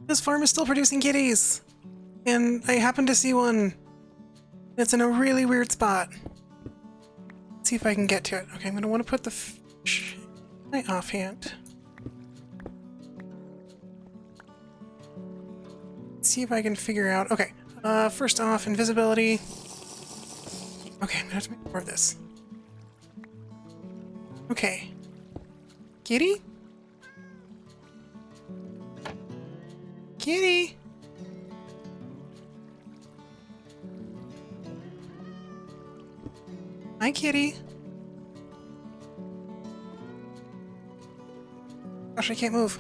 This farm is still producing kitties! And I happen to see one. It's in a really weird spot. Let's see if I can get to it. Okay, I'm gonna want to put the fish in my offhand. Let's see if I can figure out. Okay, first off, invisibility. Okay, I'm gonna have to make more of this. Okay. Kitty? Kitty! Hi, kitty. Gosh, I can't move.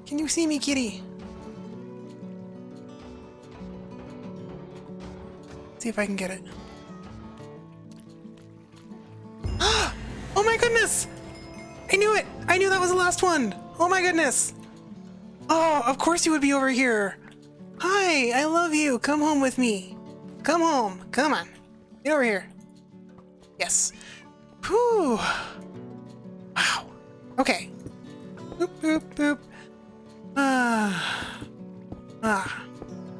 Can you see me, kitty? Let's see if I can get it. Oh my goodness! I knew it! I knew that was the last one! Oh my goodness! Oh, of course you would be over here! Hi, I love you! Come home with me! Come home! Come on! Get over here! Yes. Whew! Wow. Okay. Boop, boop, boop.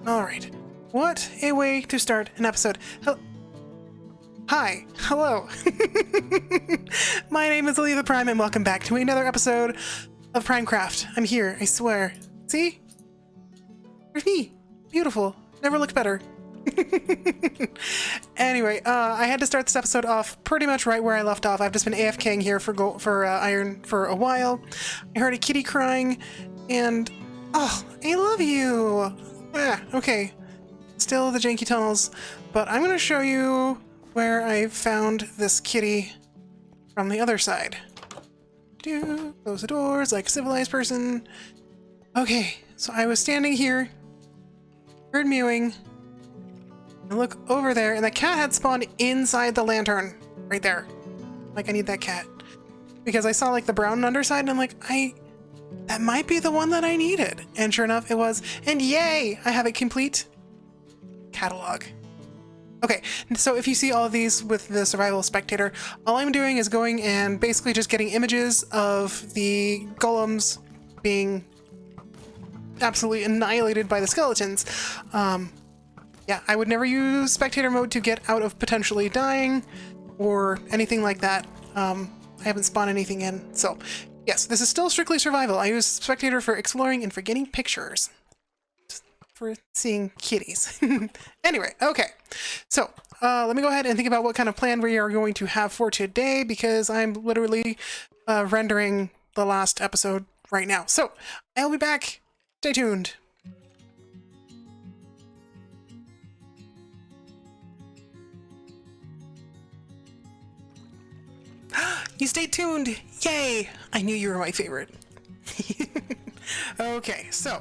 Alright. What a way to start an episode. Hi. Hello. My name is Olivia Prime and welcome back to another episode of Primecraft. I'm here, I swear. See? There's me. Beautiful. Never looked better. Anyway, I had to start this episode off pretty much right where I left off. I've just been AFKing here for iron for a while. I heard a kitty crying, and oh, I love you. Okay, still the janky tunnels, but I'm gonna show you where I found this kitty from the other side. Close the doors like a civilized person. Okay, so I was standing here, heard mewing. And look over there, and the cat had spawned inside the lantern. Right there. Like, I need that cat. Because I saw, like, the brown underside, and I'm like, that might be the one that I needed. And sure enough, it was. And yay! I have a complete catalog. Okay, so if you see all of these with the survival spectator, all I'm doing is going and basically just getting images of the golems being absolutely annihilated by the skeletons. Yeah, I would never use spectator mode to get out of potentially dying or anything like that. I haven't spawned anything in. So, yes, this is still strictly survival. I use spectator for exploring and for getting pictures. For seeing kitties. Anyway, okay. So, let me go ahead and think about what kind of plan we are going to have for today because I'm literally rendering the last episode right now. So, I'll be back. Stay tuned. You stayed tuned! Yay! I knew you were my favorite. Okay, so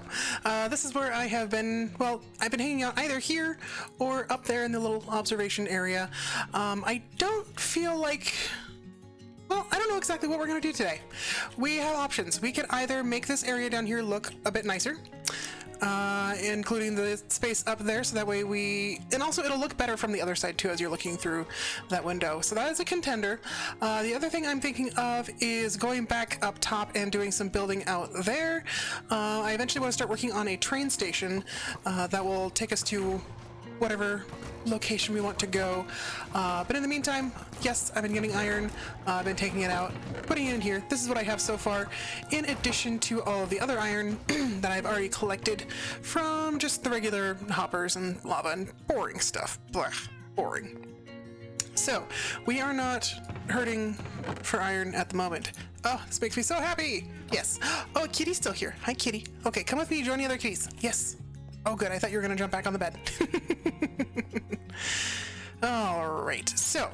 this is where I have been, well, I've been hanging out either here or up there in the little observation area. I don't feel like, well, I don't know exactly what we're going to do today. We have options. We could either make this area down here look a bit nicer, including the space up there, so that way and also it'll look better from the other side too as you're looking through that window. So that is a contender. The other thing I'm thinking of is going back up top and doing some building out there. I eventually want to start working on a train station that will take us to whatever location we want to go. But in the meantime, yes, I've been getting iron, I've been taking it out, putting it in here. This is what I have so far, in addition to all of the other iron that I've already collected from just the regular hoppers and lava and boring stuff. Blah, boring. So, we are not hurting for iron at the moment. Oh, this makes me so happy! Yes. Oh, Kitty's still here. Hi, Kitty. Okay, come with me, join the other kitties. Yes. Oh, good. I thought you were going to jump back on the bed. All right. So,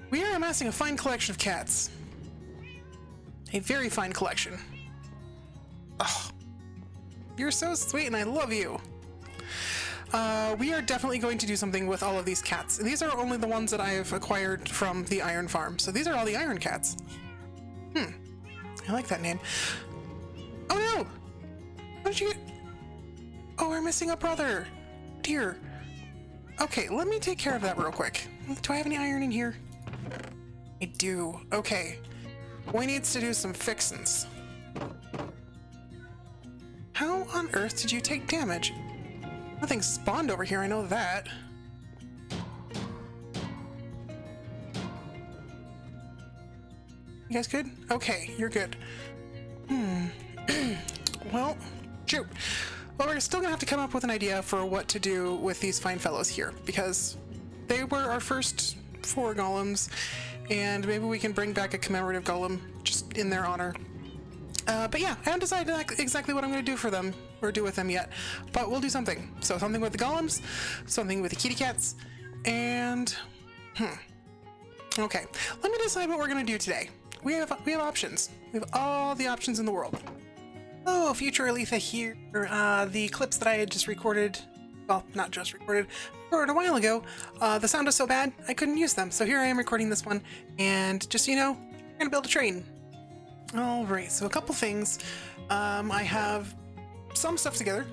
we are amassing a fine collection of cats. A very fine collection. Oh, you're so sweet and I love you. We are definitely going to do something with all of these cats. These are only the ones that I have acquired from the iron farm. So these are all the iron cats. I like that name. Oh no! What did you get? Oh, we're missing a brother. Dear. Okay, let me take care of that real quick. Do I have any iron in here? I do. Okay. We need to do some fixins. How on earth did you take damage? Nothing spawned over here, I know that. You guys good? Okay, you're good. Well, shoot. Well, we're still gonna have to come up with an idea for what to do with these fine fellows here, because they were our first 4 golems, and maybe we can bring back a commemorative golem just in their honor. But yeah, I haven't decided exactly what I'm going to do for them, or do with them yet, but we'll do something. So something with the golems, something with the kitty cats, and... Okay, let me decide what we're going to do today. We have options. We have all the options in the world. Oh, future Aletha here. The clips that I had just recorded, well, not just recorded, recorded a while ago, the sound was so bad I couldn't use them. So here I am recording this one, and just so you know, we're gonna build a train. Alright, so a couple things. I have some stuff together.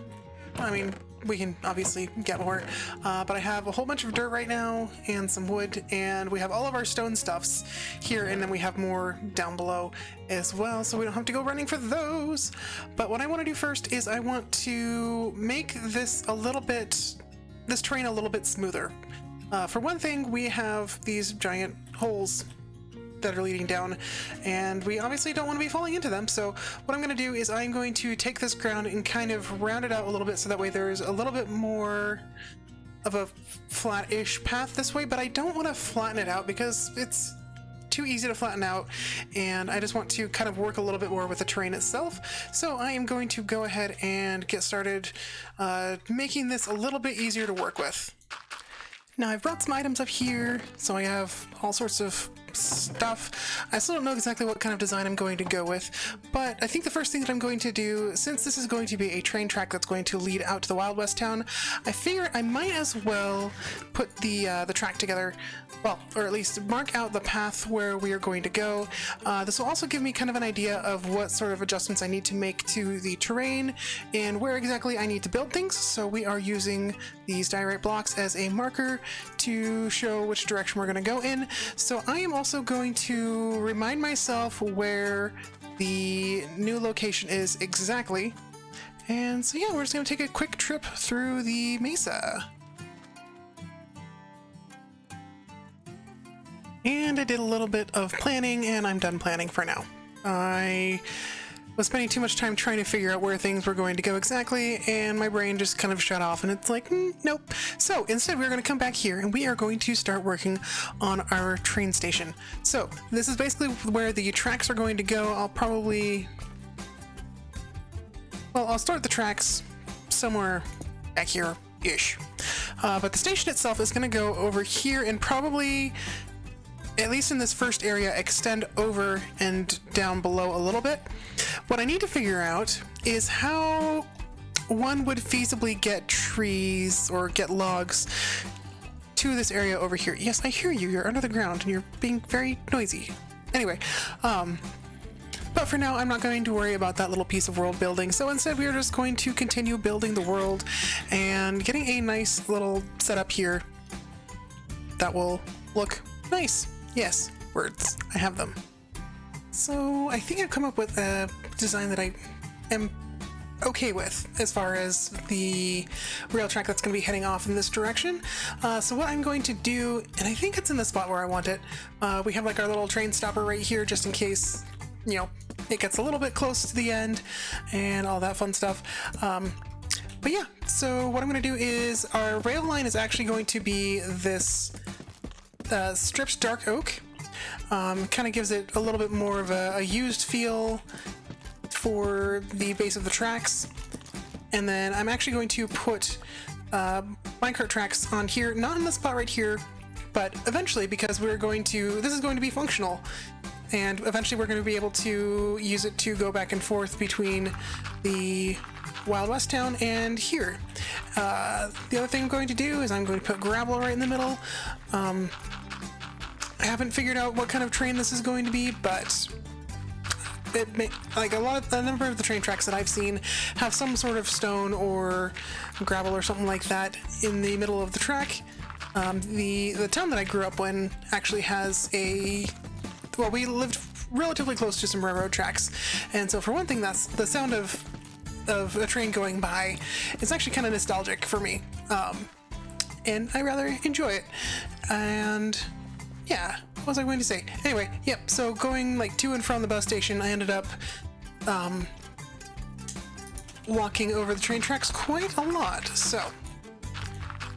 I mean, we can obviously get more, but I have a whole bunch of dirt right now and some wood, and we have all of our stone stuffs here, and then we have more down below as well, so we don't have to go running for those. But what I want to do first is I want to make this terrain a little bit smoother. For one thing, we have these giant holes that are leading down, and we obviously don't want to be falling into them. So what I'm going to do is I'm going to take this ground and kind of round it out a little bit, so that way there's a little bit more of a flat-ish path this way, but I don't want to flatten it out because it's too easy to flatten out, and I just want to kind of work a little bit more with the terrain itself. So I am going to go ahead and get started making this a little bit easier to work with. Now I've brought some items up here, so I have all sorts of stuff. I still don't know exactly what kind of design I'm going to go with, but I think the first thing that I'm going to do, since this is going to be a train track that's going to lead out to the Wild West town, I figure I might as well put the track together, well, or at least mark out the path where we are going to go. This will also give me kind of an idea of what sort of adjustments I need to make to the terrain and where exactly I need to build things. So we are using these diorite blocks as a marker to show which direction we're going to go in. So I am also going to remind myself where the new location is exactly. And so yeah, we're just going to take a quick trip through the mesa. And I did a little bit of planning, and I'm done planning for now. I was spending too much time trying to figure out where things were going to go exactly, and my brain just kind of shut off, and it's like, nope. So instead, we're going to come back here, and we are going to start working on our train station. So this is basically where the tracks are going to go. I'll start the tracks somewhere back here-ish. But the station itself is going to go over here and probably, at least in this first area, extend over and down below a little bit. What I need to figure out is how one would feasibly get trees or get logs to this area over here. Yes, I hear you. You're under the ground and you're being very noisy. Anyway, but for now, I'm not going to worry about that little piece of world building. So instead, we are just going to continue building the world and getting a nice little setup here that will look nice. Yes, words. I have them. So I think I've come up with a design that I am okay with as far as the rail track that's going to be heading off in this direction. So what I'm going to do, and I think it's in the spot where I want it, we have like our little train stopper right here just in case, you know, it gets a little bit close to the end and all that fun stuff. But yeah, so what I'm going to do is our rail line is actually going to be this stripped dark oak. Kind of gives it a little bit more of a used feel for the base of the tracks. And then I'm actually going to put minecart tracks on here, not in the spot right here, but eventually, because this is going to be functional. And eventually we're going to be able to use it to go back and forth between the Wild West town and here. The other thing I'm going to do is I'm going to put gravel right in the middle. I haven't figured out what kind of train this is going to be, but a number of the train tracks that I've seen have some sort of stone or gravel or something like that in the middle of the track. The town that I grew up in actually has we lived relatively close to some railroad tracks, and so for one thing, that's the sound of of a train going by. It's actually kind of nostalgic for me, and I rather enjoy it. And yeah, what was I going to say? Anyway, yep, so going like to and from the bus station, I ended up walking over the train tracks quite a lot, so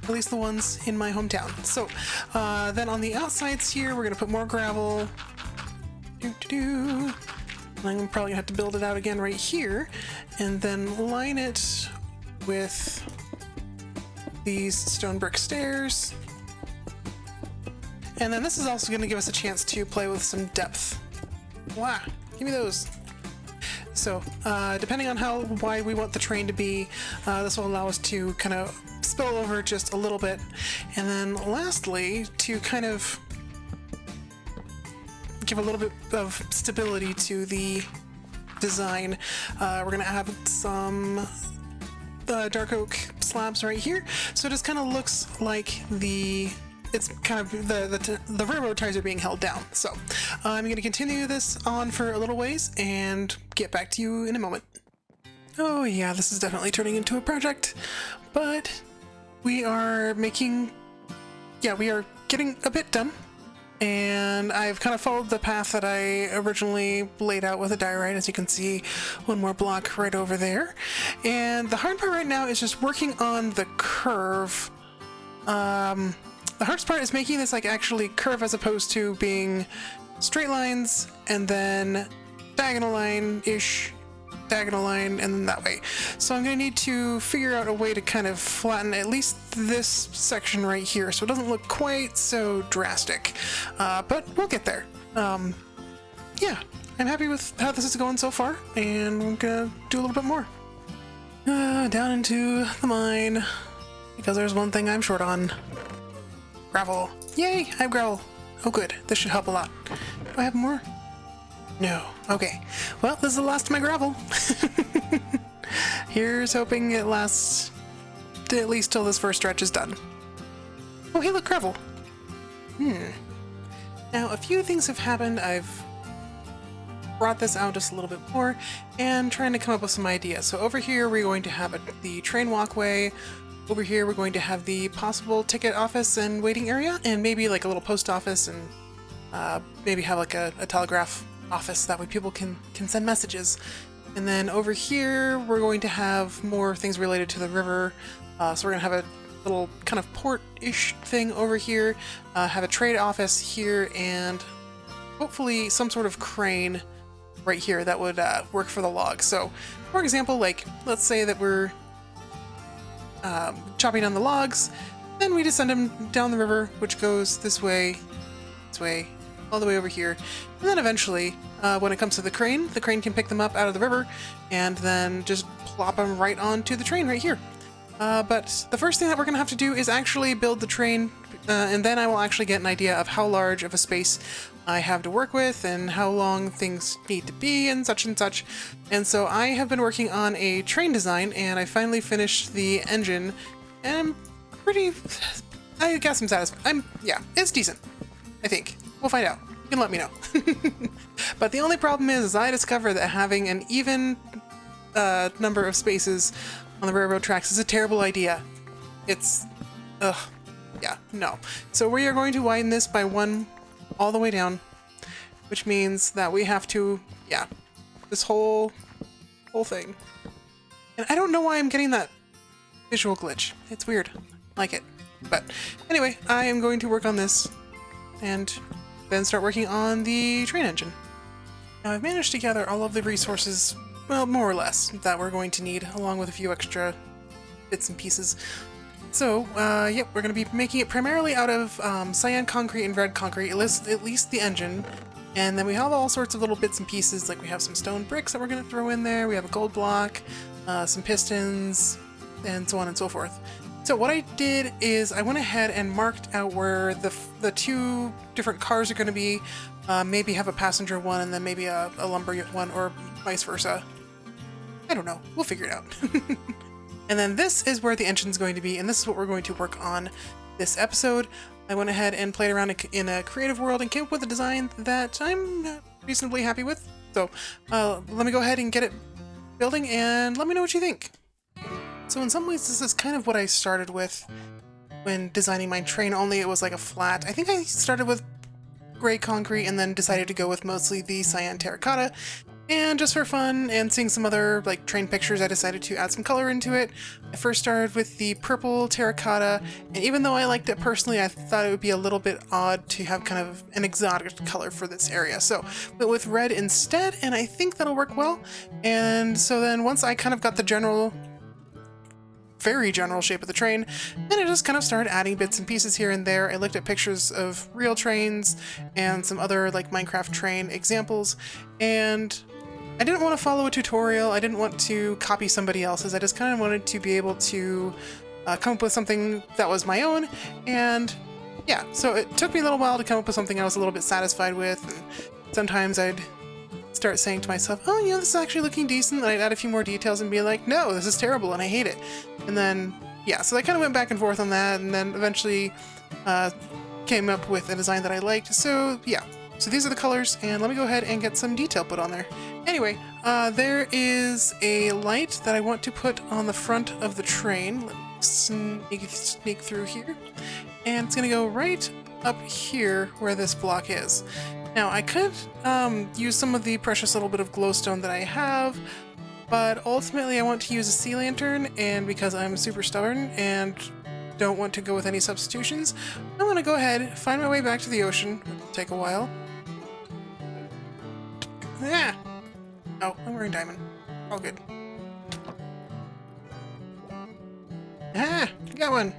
at least the ones in my hometown. So then on the outsides here, we're gonna put more gravel. I'm probably gonna have to build it out again right here, and then line it with these stone brick stairs. And then this is also gonna give us a chance to play with some depth. Wow, give me those. So, depending on how wide we want the train to be, this will allow us to kind of spill over just a little bit. And then lastly, to kind of give a little bit of stability to the design, we're going to have some dark oak slabs right here. So it just kind of looks like it's kind of the railroad ties are being held down. So I'm going to continue this on for a little ways and get back to you in a moment. Oh yeah, this is definitely turning into a project, but we are getting a bit done. And I've kind of followed the path that I originally laid out with a diorite, as you can see, one more block right over there. And the hard part right now is just working on the curve. The hardest part is making this like actually curve as opposed to being straight lines and then diagonal line-ish, diagonal line, and then that way. So I'm going to need to figure out a way to kind of flatten at least this section right here so it doesn't look quite so drastic. But we'll get there. Yeah, I'm happy with how this is going so far, and I'm going to do a little bit more. Down into the mine, because there's one thing I'm short on. Gravel. Yay, I have gravel. Oh good, this should help a lot. Do I have more? No. Okay. Well, this is the last of my gravel. Here's hoping it lasts at least till this first stretch is done. Oh hey, look, gravel. Now, a few things have happened. I've brought this out just a little bit more and trying to come up with some ideas. So over here, we're going to have the train walkway. Over here, we're going to have the possible ticket office and waiting area, and maybe like a little post office, and maybe have like a telegraph office. That way people can send messages. And then over here, we're going to have more things related to the river. So we're going to have a little kind of port-ish thing over here, have a trade office here, and hopefully some sort of crane right here that would work for the logs. So, for example, like, let's say that we're chopping down the logs, then we just send them down the river, which goes this way, all the way over here. And then eventually, when it comes to the crane can pick them up out of the river and then just plop them right onto the train right here. But the first thing that we're going to have to do is actually build the train, and then I will actually get an idea of how large of a space I have to work with and how long things need to be and such and such. And so I have been working on a train design, and I finally finished the engine, and I guess I'm satisfied. Yeah, it's decent, I think. We'll find out. You can let me know. But the only problem is I discovered that having an even number of spaces on the railroad tracks is a terrible idea. It's, yeah, no. So we are going to widen this by 1 all the way down, which means that we have to, yeah, this whole thing. And I don't know why I'm getting that visual glitch. It's weird. I like it. But anyway, I am going to work on this and then start working on the train engine. Now I've managed to gather all of the resources, well, more or less, that we're going to need, along with a few extra bits and pieces. So, yep, we're going to be making it primarily out of cyan concrete and red concrete, at least the engine. And then we have all sorts of little bits and pieces, like we have some stone bricks that we're going to throw in there, we have a gold block, some pistons, and so on and so forth. So what I did is I went ahead and marked out where the 2 different cars are going to be, maybe have a passenger one and then maybe a lumber one, or vice versa. I don't know, we'll figure it out. And then this is where the engine's going to be, and this is what we're going to work on this episode. I went ahead and played around in a creative world and came up with a design that I'm reasonably happy with. So let me go ahead and get it building and let me know what you think. So in some ways this is kind of what I started with when designing my train, only it was like a flat. I think I started with gray concrete and then decided to go with mostly the cyan terracotta. And just for fun and seeing some other like train pictures, I decided to add some color into it. I first started with the purple terracotta, and even though I liked it personally, I thought it would be a little bit odd to have kind of an exotic color for this area. So went with red instead, and I think that'll work well. And so then once I kind of got the very general shape of the train, then I just kind of started adding bits and pieces here and there. I looked at pictures of real trains and some other like Minecraft train examples, and I didn't want to follow a tutorial. I didn't want to copy somebody else's. I just kind of wanted to be able to come up with something that was my own. And yeah, so it took me a little while to come up with something I was a little bit satisfied with. And sometimes I'd start saying to myself, oh, you know, this is actually looking decent. And I'd add a few more details and be like, no, this is terrible and I hate it. And then, yeah, so I kind of went back and forth on that, and then eventually came up with a design that I liked. So yeah, so these are the colors, and let me go ahead and get some detail put on there. Anyway, there is a light that I want to put on the front of the train. Let me sneak through here. And it's going to go right up here where this block is. Now, I could use some of the precious little bit of glowstone that I have, but ultimately I want to use a sea lantern, and because I'm super stubborn and don't want to go with any substitutions, I'm going to go ahead, find my way back to the ocean, which will take a while. Yeah. Oh, I'm wearing diamond. All good. Ah, got one.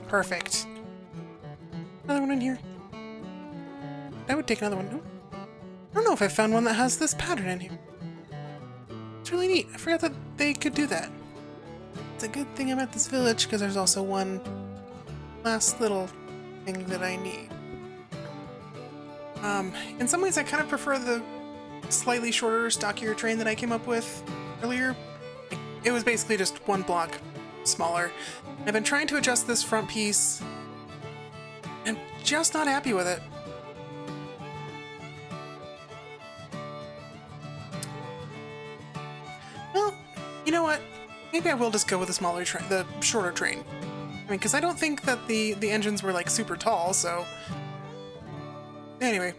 Perfect. Another one in here. I would take another one. I don't know if I found one that has this pattern in here. It's really neat. I forgot that they could do that. It's a good thing I'm at this village, because there's also one last little thing that I need. In some ways I kind of prefer the slightly shorter, stockier train that I came up with earlier. It was basically just one block smaller. I've been trying to adjust this front piece and just not happy with it. Well, you know what? Maybe I will just go with the smaller train, the shorter train. I mean, because I don't think that the engines were like super tall, so anyway.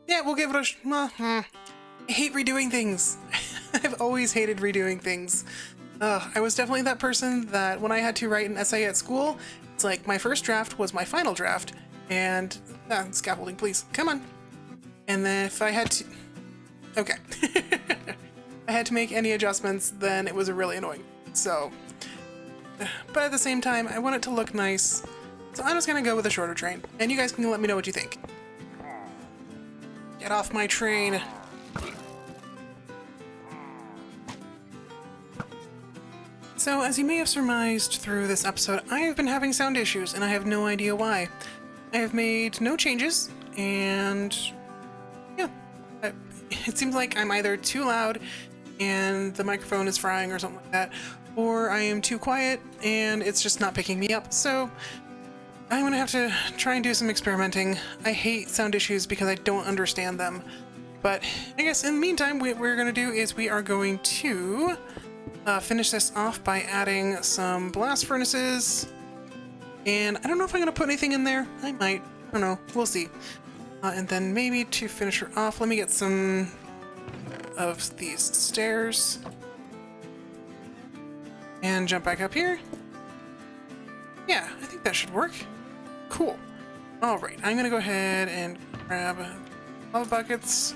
Yeah, we'll give it a I hate redoing things. I've always hated redoing things. I was definitely that person that when I had to write an essay at school, it's like my first draft was my final draft, and scaffolding, please, come on. And then if I had to, okay, I had to make any adjustments, then it was really annoying. So, but at the same time, I want it to look nice, so I'm just gonna go with a shorter train, and you guys can let me know what you think. Get off my train. So, as you may have surmised through this episode, I have been having sound issues, and I have no idea why. I have made no changes, and yeah, it seems like I'm either too loud and the microphone is frying or something like that, or I am too quiet and it's just not picking me up. So I'm gonna have to try and do some experimenting. I hate sound issues because I don't understand them. But I guess in the meantime, what we're gonna do is we are going to finish this off by adding some blast furnaces. And I don't know if I'm gonna put anything in there. I might. I don't know. We'll see. And then maybe to finish her off, let me get some of these stairs. And jump back up here. Yeah, I think that should work. Cool. Alright, I'm gonna go ahead and grab lava buckets.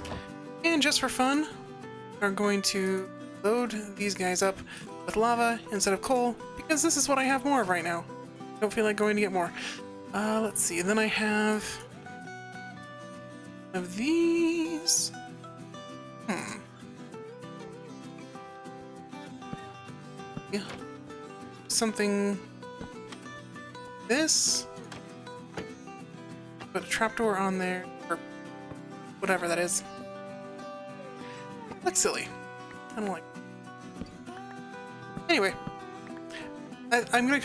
And just for fun, we're going to load these guys up with lava instead of coal, because this is what I have more of right now. Don't feel like going to get more. Let's see, and then I have of these. Yeah. Something. This. Put a trapdoor on there, or whatever that is. Looks silly. I don't like. Anyway, I'm gonna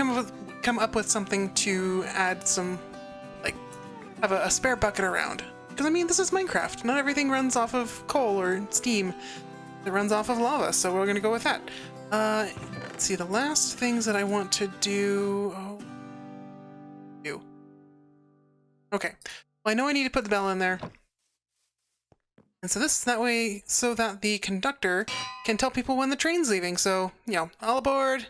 come up with something to add some, like, have a spare bucket around. Because I mean, this is Minecraft. Not everything runs off of coal or steam. that runs off of lava, so we're gonna go with that. Let's see, the last things that I want to do... Oh, okay. Well, I know I need to put the bell in there. And so this is that way so that the conductor can tell people when the train's leaving. So, you know, all aboard.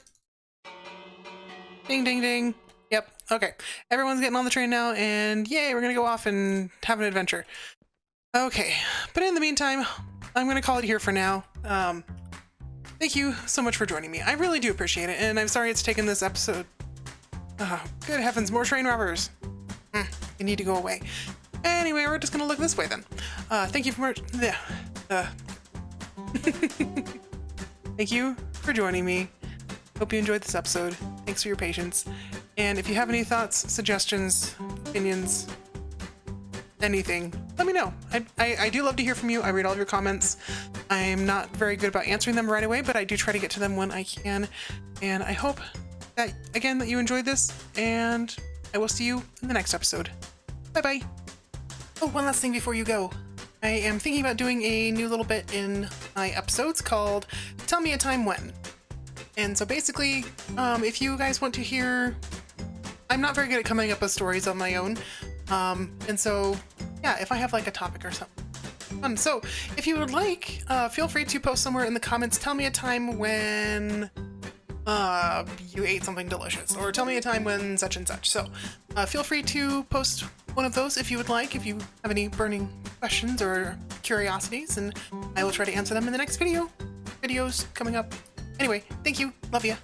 Ding, ding, ding. Yep. Okay. Everyone's getting on the train now, and yay, we're gonna go off and have an adventure. Okay. But in the meantime, I'm gonna call it here for now. Thank you so much for joining me. I really do appreciate it, and I'm sorry it's taken this episode. Good heavens, more train robbers. You need to go away. Anyway, we're just gonna look this way then. Thank you for Thank you for joining me. Hope you enjoyed this episode. Thanks for your patience. And if you have any thoughts, suggestions, opinions, anything, let me know. I do love to hear from you. I read all of your comments. I'm not very good about answering them right away, but I do try to get to them when I can. And I hope that, again, that you enjoyed this, and I will see you in the next episode. Bye-bye. Oh, one last thing before you go. I am thinking about doing a new little bit in my episodes called Tell Me a Time When. And so basically, if you guys want to hear... I'm not very good at coming up with stories on my own. And so, yeah, if I have like a topic or something. Fun. So, if you would like, feel free to post somewhere in the comments, tell me a time when you ate something delicious, or tell me a time when such and such. So, feel free to post one of those if you would like, if you have any burning questions or curiosities, and I will try to answer them in the next videos coming up. Anyway, thank you. Love ya.